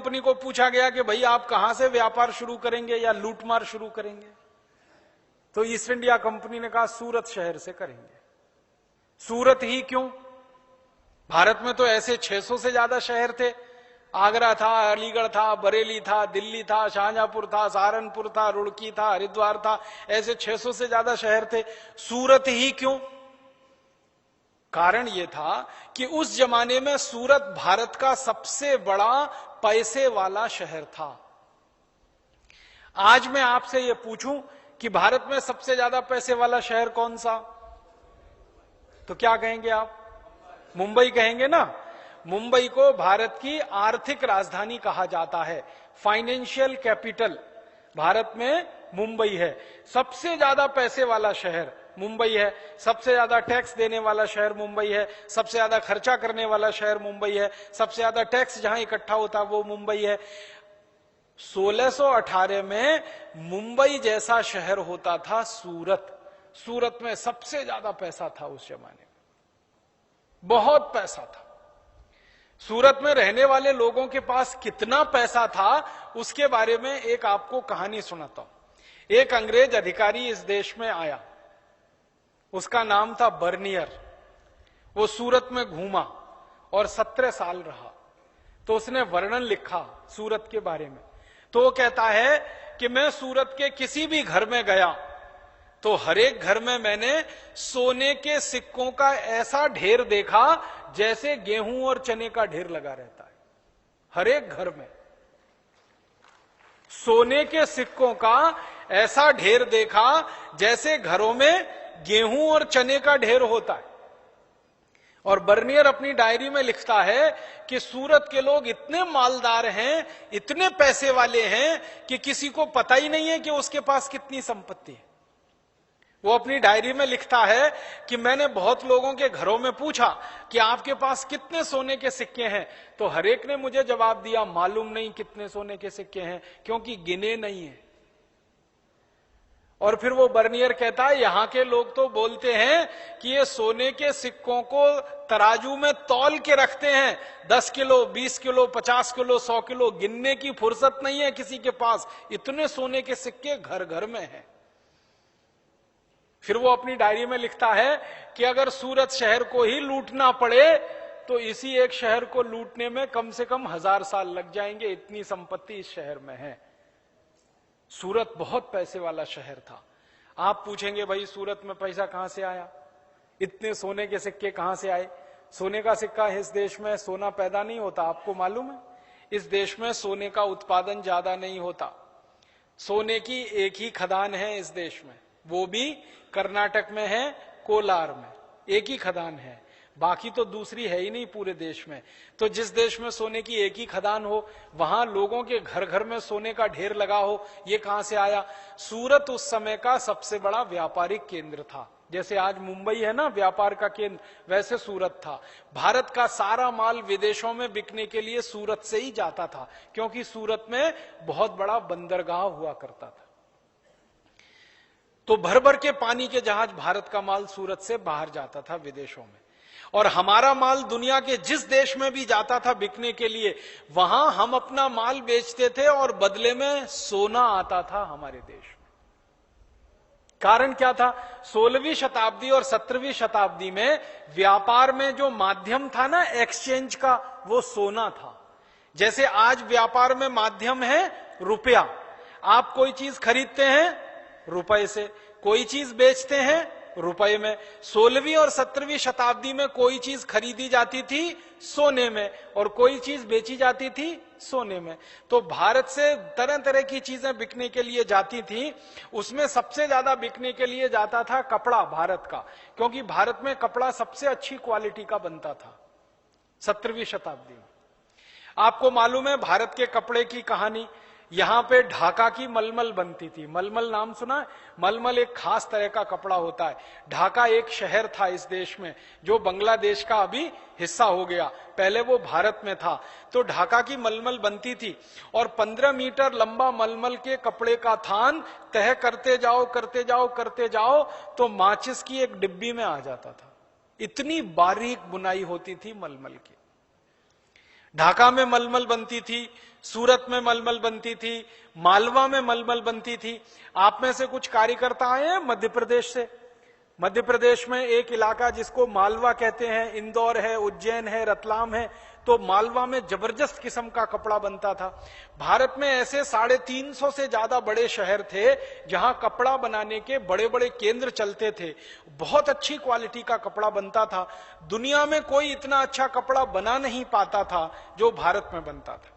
Company को पूछा गया कि भाई आप कहां से व्यापार शुरू करेंगे या लूटमार शुरू करेंगे, तो ईस्ट इंडिया कंपनी ने कहा सूरत शहर से करेंगे। सूरत ही क्यों? भारत में तो ऐसे 600 से ज्यादा शहर थे। आगरा था, अलीगढ़ था, बरेली था, दिल्ली था, शाहजहांपुर था, सहारनपुर था, रुड़की था, हरिद्वार था, ऐसे 600 से ज्यादा शहर थे। सूरत ही क्यों? कारण यह था कि उस जमाने में सूरत भारत का सबसे बड़ा पैसे वाला शहर था। आज मैं आपसे यह पूछूं कि भारत में सबसे ज्यादा पैसे वाला शहर कौन सा, तो क्या कहेंगे आप? मुंबई कहेंगे ना। मुंबई को भारत की आर्थिक राजधानी कहा जाता है, फाइनेंशियल कैपिटल भारत में मुंबई है। सबसे ज्यादा पैसे वाला शहर मुंबई है, सबसे ज्यादा टैक्स देने वाला शहर मुंबई है, सबसे ज्यादा खर्चा करने वाला शहर मुंबई है, सबसे ज्यादा टैक्स जहां इकट्ठा होता वो मुंबई है। 1618 में मुंबई जैसा शहर होता था सूरत। सूरत में सबसे ज्यादा पैसा था उस जमाने में, बहुत पैसा था। सूरत में रहने वाले लोगों के पास कितना पैसा था उसके बारे में एक आपको कहानी सुनाता हूं। एक अंग्रेज अधिकारी इस देश में आया, उसका नाम था बर्नियर। वो सूरत में घूमा और 17 साल रहा। तो उसने वर्णन लिखा सूरत के बारे में। तो वो कहता है कि मैं सूरत के किसी भी घर में गया तो हर एक घर में मैंने सोने के सिक्कों का ऐसा ढेर देखा जैसे गेहूं और चने का ढेर लगा रहता है। हर एक घर में सोने के सिक्कों का ऐसा ढेर देखा जैसे घरों में गेहूं और चने का ढेर होता है। और बर्नियर अपनी डायरी में लिखता है कि सूरत के लोग इतने मालदार हैं, इतने पैसे वाले हैं कि किसी को पता ही नहीं है कि उसके पास कितनी संपत्ति है। वो अपनी डायरी में लिखता है कि मैंने बहुत लोगों के घरों में पूछा कि आपके पास कितने सोने के सिक्के हैं, तो हर एक ने मुझे जवाब दिया मालूम नहीं कितने सोने के सिक्के हैं, क्योंकि गिने नहीं है। और फिर वो बर्नियर कहता है यहां के लोग तो बोलते हैं कि ये सोने के सिक्कों को तराजू में तौल के रखते हैं, 10 किलो, 20 किलो, 50 किलो, 100 किलो, गिनने की फुर्सत नहीं है किसी के पास, इतने सोने के सिक्के घर घर में हैं। फिर वो अपनी डायरी में लिखता है कि अगर सूरत शहर को ही लूटना पड़े तो इसी एक शहर को लूटने में कम से कम 1000 साल लग जाएंगे, इतनी संपत्ति इस शहर में है। सूरत बहुत पैसे वाला शहर था। आप पूछेंगे भाई सूरत में पैसा कहां से आया, इतने सोने के सिक्के कहां से आए? सोने का सिक्का इस देश में सोना पैदा नहीं होता, आपको मालूम है? इस देश में सोने का उत्पादन ज्यादा नहीं होता। सोने की एक ही खदान है इस देश में, वो भी कर्नाटक में है, कोलार में एक ही खदान है, बाकी तो दूसरी है ही नहीं पूरे देश में। तो जिस देश में सोने की एक ही खदान हो वहां लोगों के घर घर में सोने का ढेर लगा हो, ये कहां से आया? सूरत उस समय का सबसे बड़ा व्यापारिक केंद्र था। जैसे आज मुंबई है ना व्यापार का केंद्र, वैसे सूरत था। भारत का सारा माल विदेशों में बिकने के लिए सूरत से ही जाता था, क्योंकि सूरत में बहुत बड़ा बंदरगाह हुआ करता था। तो भर भर के पानी के जहाज भारत का माल सूरत से बाहर जाता था विदेशों में। और हमारा माल दुनिया के जिस देश में भी जाता था बिकने के लिए, वहां हम अपना माल बेचते थे और बदले में सोना आता था हमारे देश में। कारण क्या था? 16वीं शताब्दी और 17वीं शताब्दी में व्यापार में जो माध्यम था ना एक्सचेंज का, वो सोना था। जैसे आज व्यापार में माध्यम है रुपया। आप कोई चीज खरीदते हैं रुपए से, कोई चीज बेचते हैं रुपए में। 16वीं और 17वीं शताब्दी में कोई चीज खरीदी जाती थी सोने में और कोई चीज बेची जाती थी सोने में। तो भारत से तरह तरह की चीजें बिकने के लिए जाती थी। उसमें सबसे ज्यादा बिकने के लिए जाता था कपड़ा भारत का, क्योंकि भारत में कपड़ा सबसे अच्छी क्वालिटी का बनता था 17वीं शताब्दी में। आपको मालूम है भारत के कपड़े की कहानी? यहां पे ढाका की मलमल बनती थी। मलमल नाम सुना है? मलमल एक खास तरह का कपड़ा होता है। ढाका एक शहर था इस देश में जो बांग्लादेश का अभी हिस्सा हो गया, पहले वो भारत में था। तो ढाका की मलमल बनती थी और 15 मीटर लंबा मलमल के कपड़े का थान तह करते जाओ करते जाओ करते जाओ तो माचिस की एक डिब्बी में आ जाता था। इतनी बारीक बुनाई होती थी मलमल की। ढाका में मलमल बनती थी, सूरत में मलमल बनती थी, मालवा में मलमल बनती थी। आप में से कुछ कार्यकर्ता आए हैं मध्य प्रदेश से। मध्य प्रदेश में एक इलाका जिसको मालवा कहते हैं, इंदौर है, उज्जैन है, रतलाम है, तो मालवा में जबरदस्त किस्म का कपड़ा बनता था। भारत में ऐसे 350 से ज्यादा बड़े शहर थे जहां कपड़ा बनाने के बड़े बड़े केंद्र चलते थे। बहुत अच्छी क्वालिटी का कपड़ा बनता था। दुनिया में कोई इतना अच्छा कपड़ा बना नहीं पाता था जो भारत में बनता था।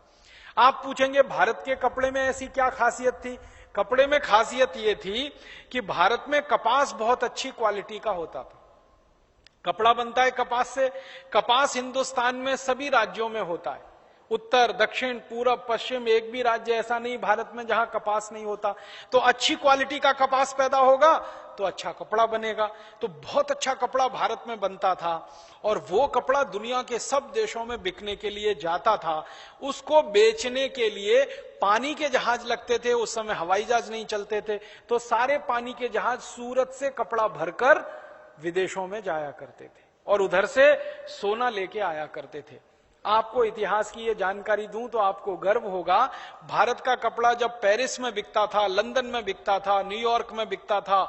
आप पूछेंगे भारत के कपड़े में ऐसी क्या खासियत थी? कपड़े में खासियत यह थी कि भारत में कपास बहुत अच्छी क्वालिटी का होता था। कपड़ा बनता है कपास से। कपास हिंदुस्तान में सभी राज्यों में होता है, उत्तर, दक्षिण, पूरब, पश्चिम, एक भी राज्य ऐसा नहीं भारत में जहां कपास नहीं होता। तो अच्छी क्वालिटी का कपास पैदा होगा तो अच्छा कपड़ा बनेगा। तो बहुत अच्छा कपड़ा भारत में बनता था और वो कपड़ा दुनिया के सब देशों में बिकने के लिए जाता था। उसको बेचने के लिए पानी के जहाज लगते थे, उस समय हवाई जहाज नहीं चलते थे, तो सारे पानी के जहाज सूरत से कपड़ा भरकर विदेशों में जाया करते थे और उधर से सोना लेके आया करते थे। आपको इतिहास की ये जानकारी दूं तो आपको गर्व होगा। भारत का कपड़ा जब पेरिस में बिकता था, लंदन में बिकता था, न्यूयॉर्क में बिकता था,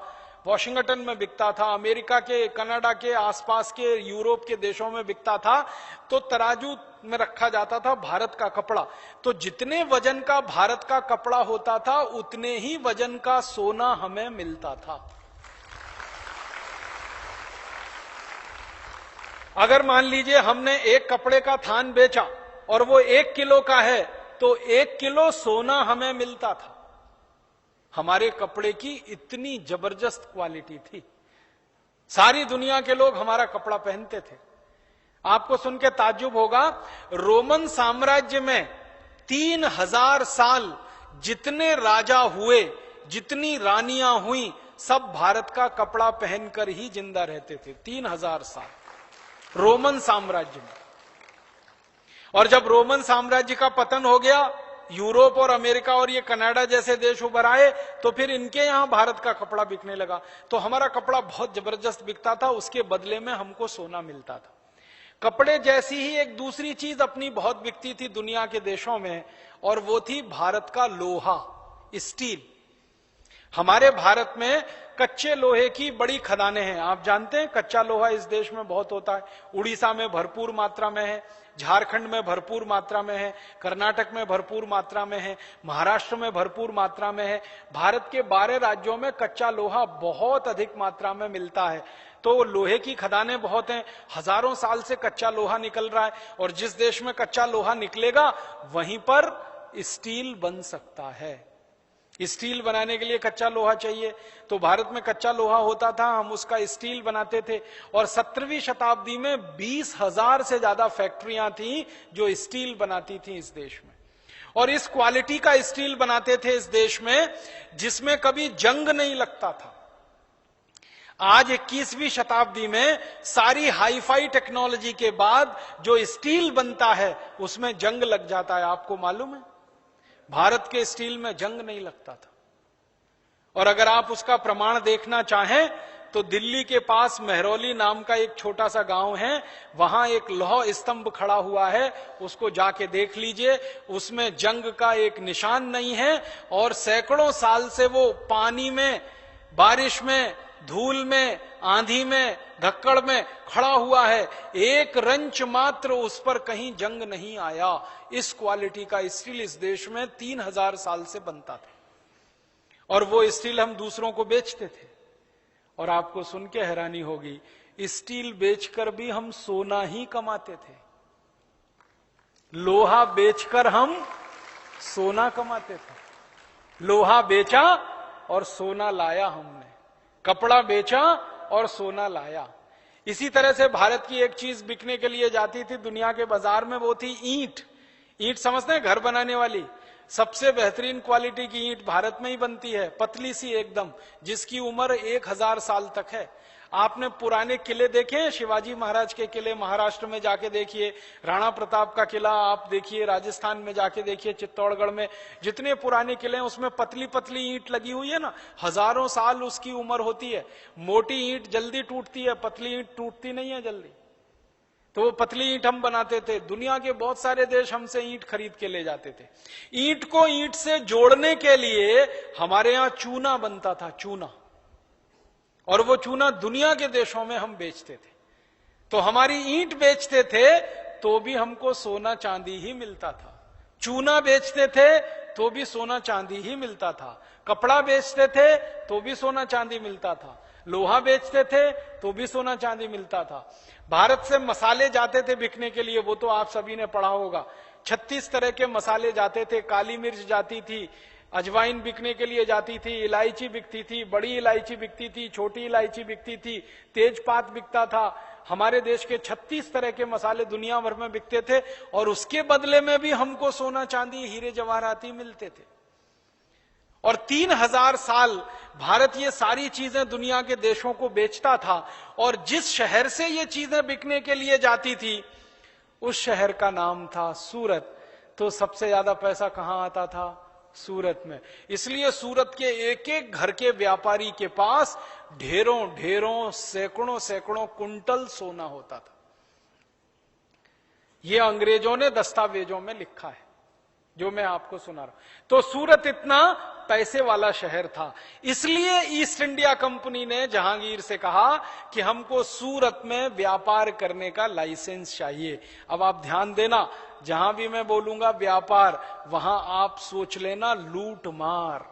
वॉशिंगटन में बिकता था, अमेरिका के, कनाडा के आसपास के यूरोप के देशों में बिकता था, तो तराजू में रखा जाता था भारत का कपड़ा। तो जितने वजन का भारत का कपड़ा होता था उतने ही वजन का सोना हमें मिलता था। अगर मान लीजिए हमने एक कपड़े का थान बेचा और वो 1 किलो का है तो 1 किलो सोना हमें मिलता था। हमारे कपड़े की इतनी जबरदस्त क्वालिटी थी। सारी दुनिया के लोग हमारा कपड़ा पहनते थे। आपको सुन के ताज्जुब होगा, रोमन साम्राज्य में 3000 साल जितने राजा हुए, जितनी रानियां हुई, सब भारत का कपड़ा पहनकर ही जिंदा रहते थे। 3000 साल रोमन साम्राज्य में। और जब रोमन साम्राज्य का पतन हो गया, यूरोप और अमेरिका और ये कनाडा जैसे देश उभर आए, तो फिर इनके यहां भारत का कपड़ा बिकने लगा। तो हमारा कपड़ा बहुत जबरदस्त बिकता था, उसके बदले में हमको सोना मिलता था। कपड़े जैसी ही एक दूसरी चीज अपनी बहुत बिकती थी दुनिया के देशों में, और वो थी भारत का लोहा, स्टील। हमारे भारत में कच्चे लोहे की बड़ी खदानें हैं। आप जानते हैं कच्चा लोहा इस देश में बहुत होता है। उड़ीसा में भरपूर मात्रा में है, झारखंड में भरपूर मात्रा में है, कर्नाटक में भरपूर मात्रा में है, महाराष्ट्र में भरपूर मात्रा में है। भारत के 12 राज्यों में कच्चा लोहा बहुत अधिक मात्रा में मिलता है। तो लोहे की खदानें बहुत हैं, हजारों साल से कच्चा लोहा निकल रहा है, और जिस देश में कच्चा लोहा निकलेगा वहीं पर स्टील बन सकता है। स्टील बनाने के लिए कच्चा लोहा चाहिए, तो भारत में कच्चा लोहा होता था, हम उसका स्टील बनाते थे। और 17वीं शताब्दी में 20,000 से ज्यादा फैक्ट्रियां थी जो स्टील बनाती थी इस देश में, और इस क्वालिटी का स्टील बनाते थे इस देश में जिसमें कभी जंग नहीं लगता था। आज 21वीं शताब्दी में सारी हाईफाई टेक्नोलॉजी के बाद जो स्टील बनता है उसमें जंग लग जाता है। आपको मालूम है, भारत के स्टील में जंग नहीं लगता था। और अगर आप उसका प्रमाण देखना चाहें तो दिल्ली के पास मेहरौली नाम का एक छोटा सा गांव है, वहां एक लौह स्तंभ खड़ा हुआ है, उसको जाके देख लीजिए। उसमें जंग का एक निशान नहीं है, और सैकड़ों साल से वो पानी में, बारिश में, धूल में, आंधी में, धक्कड़ में खड़ा हुआ है। एक रंच मात्र उस पर कहीं जंग नहीं आया। इस क्वालिटी का स्टील इस देश में 3000 साल से बनता था, और वो स्टील हम दूसरों को बेचते थे। और आपको सुन के हैरानी होगी, स्टील बेचकर भी हम सोना ही कमाते थे। लोहा बेचकर हम सोना कमाते थे। लोहा बेचा और सोना लाया हमने, कपड़ा बेचा और सोना लाया। इसी तरह से भारत की एक चीज बिकने के लिए जाती थी दुनिया के बाजार में, वो थी ईंट। ईंट समझते हैं, घर बनाने वाली। सबसे बेहतरीन क्वालिटी की ईंट भारत में ही बनती है, पतली सी एकदम, जिसकी उम्र 1000 साल तक है। आपने पुराने किले देखे हैं, शिवाजी महाराज के किले महाराष्ट्र में जाके देखिए, राणा प्रताप का किला आप देखिए, राजस्थान में जाके देखिए, चित्तौड़गढ़ में जितने पुराने किले हैं उसमें पतली पतली ईंट लगी हुई है ना, हजारों साल उसकी उम्र होती है। मोटी ईंट जल्दी टूटती है, पतली ईंट टूटती नहीं है जल्दी। तो वो पतली ईंट हम बनाते थे। दुनिया के बहुत सारे देश हमसे ईंट खरीद के ले जाते थे। ईंट को ईंट से जोड़ने के लिए हमारे यहां चूना बनता था, चूना, और वो चूना दुनिया के देशों में हम बेचते थे। तो हमारी ईंट बेचते थे तो भी हमको सोना चांदी ही मिलता था, चूना बेचते थे तो भी सोना चांदी ही मिलता था, कपड़ा बेचते थे तो भी सोना चांदी मिलता था, लोहा बेचते थे तो भी सोना चांदी मिलता था। भारत से मसाले जाते थे बिकने के लिए, वो तो आप सभी ने पढ़ा होगा। 36 तरह के मसाले जाते थे, काली मिर्च जाती थी, अजवाइन बिकने के लिए जाती थी, इलायची बिकती थी, बड़ी इलायची बिकती थी, छोटी इलायची बिकती थी, तेजपात बिकता था। हमारे देश के 36 तरह के मसाले दुनिया भर में बिकते थे, और उसके बदले में भी हमको सोना चांदी हीरे जवाहराती मिलते थे। और 3000 साल भारत ये सारी चीजें दुनिया के देशों को बेचता था, और जिस शहर से ये चीजें बिकने के लिए जाती थी उस शहर का नाम था सूरत। तो सबसे ज्यादा पैसा कहां आता था? सूरत में। इसलिए सूरत के एक एक घर के व्यापारी के पास ढेरों ढेरों, सैकड़ों सैकड़ों कुंटल सोना होता था। ये अंग्रेजों ने दस्तावेजों में लिखा है, जो मैं आपको सुना रहा हूं। तो सूरत इतना पैसे वाला शहर था, इसलिए ईस्ट इंडिया कंपनी ने जहांगीर से कहा कि हमको सूरत में व्यापार करने का लाइसेंस चाहिए। अब आप ध्यान देना, जहां भी मैं बोलूंगा व्यापार, वहां आप सोच लेना लूट मार,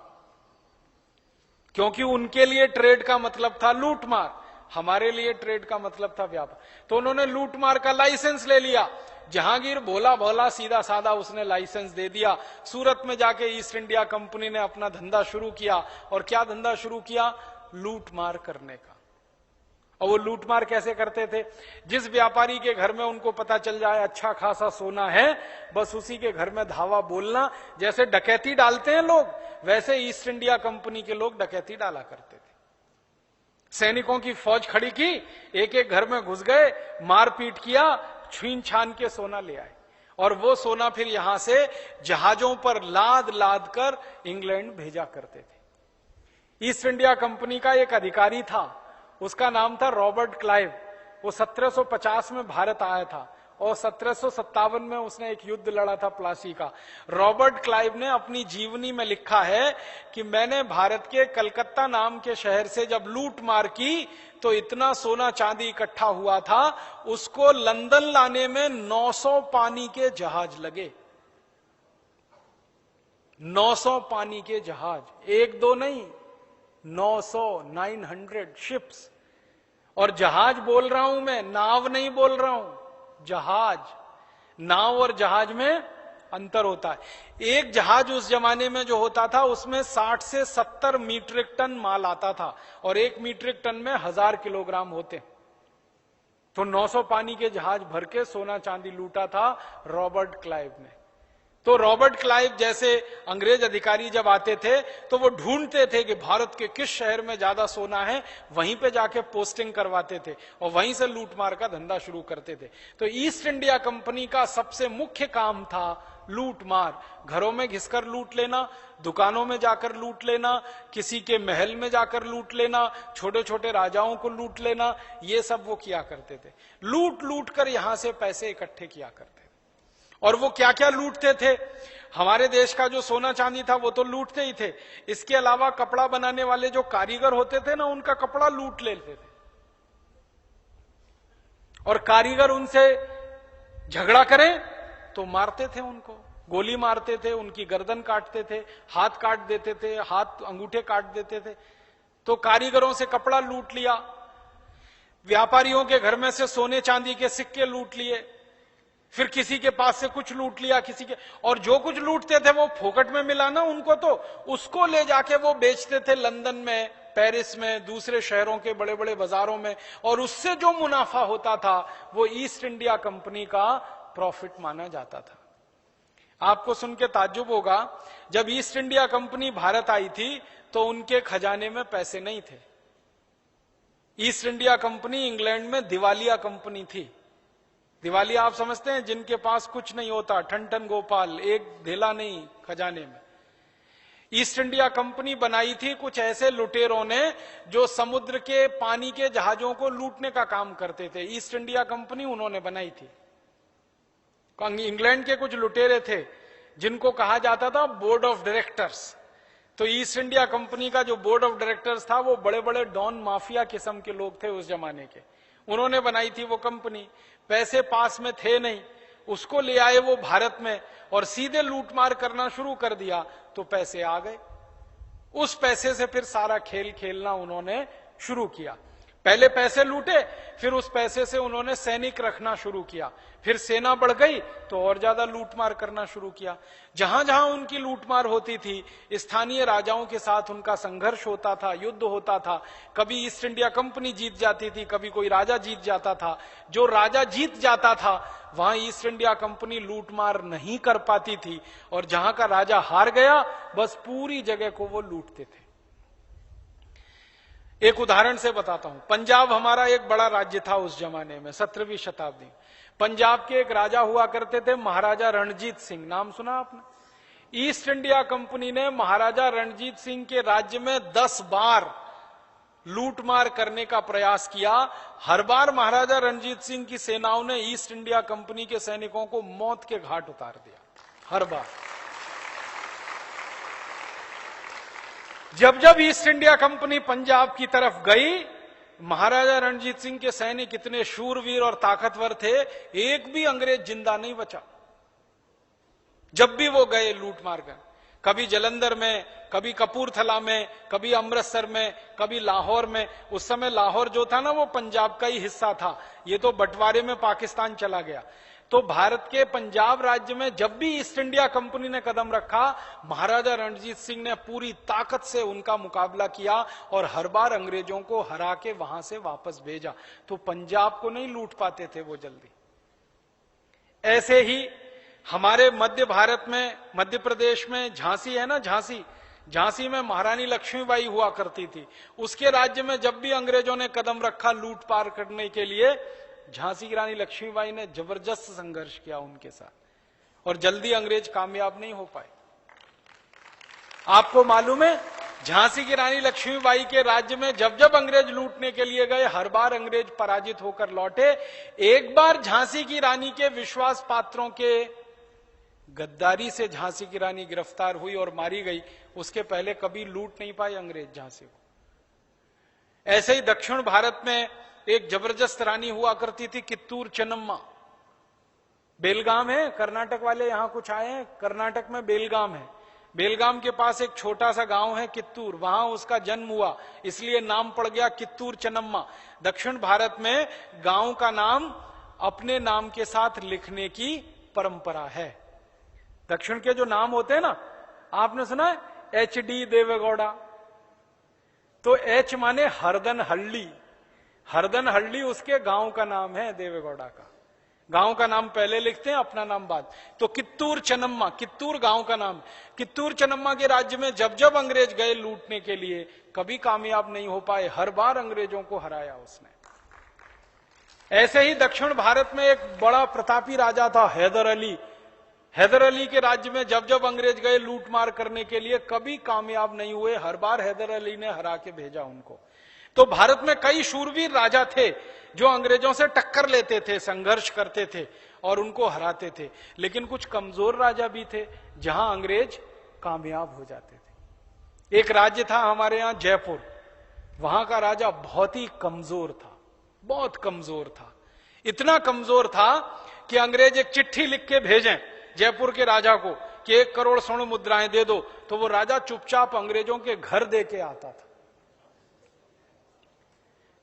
क्योंकि उनके लिए ट्रेड का मतलब था लूट मार, हमारे लिए ट्रेड का मतलब था व्यापार। तो उन्होंने लूट मार का लाइसेंस ले लिया। जहांगीर भोला भोला सीधा साधा उसने लाइसेंस दे दिया। सूरत में जाके ईस्ट इंडिया कंपनी ने अपना धंधा शुरू किया। और क्या धंधा शुरू किया? लूट मार करने का। और वो लूट मार कैसे करते थे? जिस व्यापारी के घर में उनको पता चल जाए अच्छा खासा सोना है, बस उसी के घर में धावा बोलना। जैसे डकैती डालते हैं लोग, वैसे ईस्ट इंडिया कंपनी के लोग डकैती डाला करते थे। सैनिकों की फौज खड़ी की, एक एक घर में घुस गए, मारपीट किया, छीन छान के सोना ले आए, और वो सोना फिर यहां से जहाजों पर लाद लाद कर इंग्लैंड भेजा करते थे। ईस्ट इंडिया कंपनी का एक अधिकारी था, उसका नाम था रॉबर्ट क्लाइव। वो 1750 में भारत आया था, और 1757 में उसने एक युद्ध लड़ा था प्लासी का। रॉबर्ट क्लाइव ने अपनी जीवनी में लिखा है कि मैंने भारत के कलकत्ता नाम के शहर से जब लूट मार की तो इतना सोना चांदी इकट्ठा हुआ था, उसको लंदन लाने में 900 पानी के जहाज लगे। 900 पानी के जहाज, एक दो नहीं, 900 शिप्स। और जहाज बोल रहा हूं मैं, नाव नहीं बोल रहा हूं, जहाज। नाव और जहाज में अंतर होता है। एक जहाज उस जमाने में जो होता था उसमें 60 से 70 मीट्रिक टन माल आता था, और 1 मीट्रिक टन में 1000 किलोग्राम होते। तो 900 पानी के जहाज भर के सोना चांदी लूटा था रॉबर्ट क्लाइव ने। तो रॉबर्ट क्लाइव जैसे अंग्रेज अधिकारी जब आते थे तो वो ढूंढते थे कि भारत के किस शहर में ज्यादा सोना है, वहीं पे जाके पोस्टिंग करवाते थे और वहीं से लूटमार का धंधा शुरू करते थे। तो ईस्ट इंडिया कंपनी का सबसे मुख्य काम था लूटमार। घरों में घिसकर लूट लेना, दुकानों में जाकर लूट लेना, किसी के महल में जाकर लूट लेना, छोटे छोटे राजाओं को लूट लेना, ये सब वो किया करते थे। लूट लूट कर यहां से पैसे इकट्ठे किया करते थे। और वो क्या क्या लूटते थे? हमारे देश का जो सोना चांदी था वो तो लूटते ही थे, इसके अलावा कपड़ा बनाने वाले जो कारीगर होते थे ना, उनका कपड़ा लूट लेते थे। और कारीगर उनसे झगड़ा करें तो मारते थे, उनको गोली मारते थे, उनकी गर्दन काटते थे, हाथ काट देते थे, हाथ अंगूठे काट देते थे। तो कारीगरों से कपड़ा लूट लिया, व्यापारियों के घर में से सोने चांदी के सिक्के लूट लिए, फिर किसी के पास से कुछ लूट लिया, किसी के, और जो कुछ लूटते थे वो फोकट में मिला ना उनको, तो उसको ले जाके वो बेचते थे लंदन में, पेरिस में, दूसरे शहरों के बड़े बड़े बाजारों में। और उससे जो मुनाफा होता था वो ईस्ट इंडिया कंपनी का प्रॉफिट माना जाता था। आपको सुन के ताज्जुब होगा, जब ईस्ट इंडिया कंपनी भारत आई थी तो उनके खजाने में पैसे नहीं थे। ईस्ट इंडिया कंपनी इंग्लैंड में दिवालिया कंपनी थी। दिवालिया आप समझते हैं, जिनके पास कुछ नहीं होता, ठन ठन गोपाल, एक धेला नहीं खजाने में। ईस्ट इंडिया कंपनी बनाई थी कुछ ऐसे लुटेरों ने जो समुद्र के पानी के जहाजों को लूटने का काम करते थे। ईस्ट इंडिया कंपनी उन्होंने बनाई थी। इंग्लैंड के कुछ लुटेरे थे जिनको कहा जाता था बोर्ड ऑफ डायरेक्टर्स। तो ईस्ट इंडिया कंपनी का जो बोर्ड ऑफ डायरेक्टर्स था वो बड़े बड़े डॉन माफिया किस्म के लोग थे उस जमाने के। उन्होंने बनाई थी वो कंपनी। पैसे पास में थे नहीं, उसको ले आए वो भारत में और सीधे लूटमार करना शुरू कर दिया, तो पैसे आ गए। उस पैसे से फिर सारा खेल खेलना उन्होंने शुरू किया। पहले पैसे लूटे, फिर उस पैसे से उन्होंने सैनिक रखना शुरू किया, फिर सेना बढ़ गई तो और ज्यादा लूटमार करना शुरू किया। जहां जहां उनकी लूटमार होती थी, स्थानीय राजाओं के साथ उनका संघर्ष होता था, युद्ध होता था। कभी ईस्ट इंडिया कंपनी जीत जाती थी, कभी कोई राजा जीत जाता था। जो राजा जीत जाता था वहां ईस्ट इंडिया कंपनी लूटमार नहीं कर पाती थी, और जहां का राजा हार गया बस पूरी जगह को वो लूटते थे। एक उदाहरण से बताता हूं। पंजाब हमारा एक बड़ा राज्य था उस जमाने में, 17वीं शताब्दी। पंजाब के एक राजा हुआ करते थे महाराजा रणजीत सिंह, नाम सुना आपने? ईस्ट इंडिया कंपनी ने महाराजा रणजीत सिंह के राज्य में 10 बार लूटमार करने का प्रयास किया। हर बार महाराजा रणजीत सिंह की सेनाओं ने ईस्ट इंडिया कंपनी के सैनिकों को मौत के घाट उतार दिया, हर बार। जब जब ईस्ट इंडिया कंपनी पंजाब की तरफ गई, महाराजा रणजीत सिंह के सैनिक इतने शूरवीर और ताकतवर थे, एक भी अंग्रेज जिंदा नहीं बचा। जब भी वो गए लूट मार कर, कभी जलंधर में, कभी कपूरथला में, कभी अमृतसर में, कभी लाहौर में। उस समय लाहौर जो था ना वो पंजाब का ही हिस्सा था, ये तो बंटवारे में पाकिस्तान चला गया। तो भारत के पंजाब राज्य में जब भी ईस्ट इंडिया कंपनी ने कदम रखा, महाराजा रणजीत सिंह ने पूरी ताकत से उनका मुकाबला किया और हर बार अंग्रेजों को हरा के वहां से वापस भेजा। तो पंजाब को नहीं लूट पाते थे वो जल्दी। ऐसे ही हमारे मध्य भारत में, मध्य प्रदेश में झांसी है ना, झांसी में महारानी लक्ष्मीबाई हुआ करती थी। उसके राज्य में जब भी अंग्रेजों ने कदम रखा लूट पार करने के लिए, झांसी की रानी लक्ष्मीबाई ने जबरदस्त संघर्ष किया उनके साथ, और जल्दी अंग्रेज कामयाब नहीं हो पाए। आपको मालूम है, झांसी की रानी लक्ष्मीबाई के राज्य में जब जब अंग्रेज लूटने के लिए गए, हर बार अंग्रेज पराजित होकर लौटे। एक बार झांसी की रानी के विश्वास पात्रों के गद्दारी से झांसी की रानी गिरफ्तार हुई और मारी गई। उसके पहले कभी लूट नहीं पाए अंग्रेज झांसी को। ऐसे ही दक्षिण भारत में एक जबरदस्त रानी हुआ करती थी, कित्तूर चेन्नम्मा। बेलगाम है, कर्नाटक वाले यहां कुछ आए हैं, कर्नाटक में बेलगाम है। बेलगाम के पास एक छोटा सा गांव है कित्तूर, वहां उसका जन्म हुआ, इसलिए नाम पड़ गया कित्तूर चेन्नम्मा। दक्षिण भारत में गांव का नाम अपने नाम के साथ लिखने की परंपरा है। दक्षिण के जो नाम होते हैं ना, आपने सुना है HD देवेगौड़ा, तो एच माने हरदनहल्ली, हरदनहल्ली उसके गांव का नाम है, देवेगौड़ा का। गांव का नाम पहले लिखते हैं, अपना नाम बाद। तो कित्तूर चेन्नम्मा, कित्तूर गांव का नाम। कित्तूर चेन्नम्मा के राज्य में जब जब अंग्रेज गए लूटने के लिए, कभी कामयाब नहीं हो पाए, हर बार अंग्रेजों को हराया उसने। ऐसे ही दक्षिण भारत में एक बड़ा प्रतापी राजा था हैदर अली। हैदर अली के राज्य में जब जब अंग्रेज गए लूटमार करने के लिए, कभी कामयाब नहीं हुए, हर बार हैदर अली ने हरा के भेजा उनको। तो भारत में कई शूरवीर राजा थे जो अंग्रेजों से टक्कर लेते थे, संघर्ष करते थे और उनको हराते थे। लेकिन कुछ कमजोर राजा भी थे जहां अंग्रेज कामयाब हो जाते थे। एक राज्य था हमारे यहां जयपुर, वहां का राजा बहुत ही कमजोर था, बहुत कमजोर था। इतना कमजोर था कि अंग्रेज एक चिट्ठी लिख के भेजें जयपुर के राजा को कि 1 करोड़ स्वर्ण मुद्राएं दे दो, तो वो राजा चुपचाप अंग्रेजों के घर दे के आता था।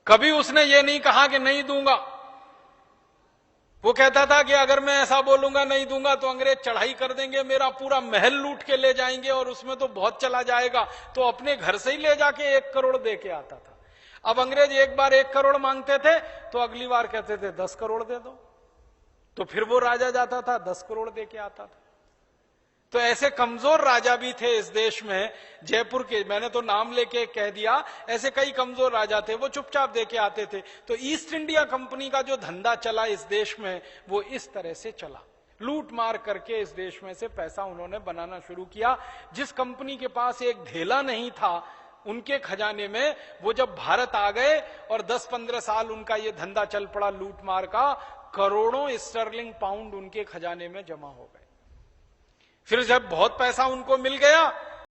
कभी उसने ये नहीं कहा कि नहीं दूंगा। वो कहता था कि अगर मैं ऐसा बोलूंगा नहीं दूंगा तो अंग्रेज चढ़ाई कर देंगे, मेरा पूरा महल लूट के ले जाएंगे और उसमें तो बहुत चला जाएगा, तो अपने घर से ही ले जाके 1 करोड़ दे के आता था। अब अंग्रेज एक बार 1 करोड़ मांगते थे तो अगली बार कहते थे 10 करोड़ दे दो, तो फिर वो राजा जाता था 10 करोड़ दे के आता था। तो ऐसे कमजोर राजा भी थे इस देश में। जयपुर के, मैंने तो नाम लेके कह दिया, ऐसे कई कमजोर राजा थे, वो चुपचाप दे के आते थे। तो ईस्ट इंडिया कंपनी का जो धंधा चला इस देश में, वो इस तरह से चला। लूट मार करके इस देश में से पैसा उन्होंने बनाना शुरू किया। जिस कंपनी के पास एक ढेला नहीं था उनके खजाने में, वो जब भारत आ गए और 10-15 साल उनका ये धंधा चल पड़ा लूट मार का, करोड़ों स्टर्लिंग पाउंड उनके खजाने में जमा हो गए। फिर जब बहुत पैसा उनको मिल गया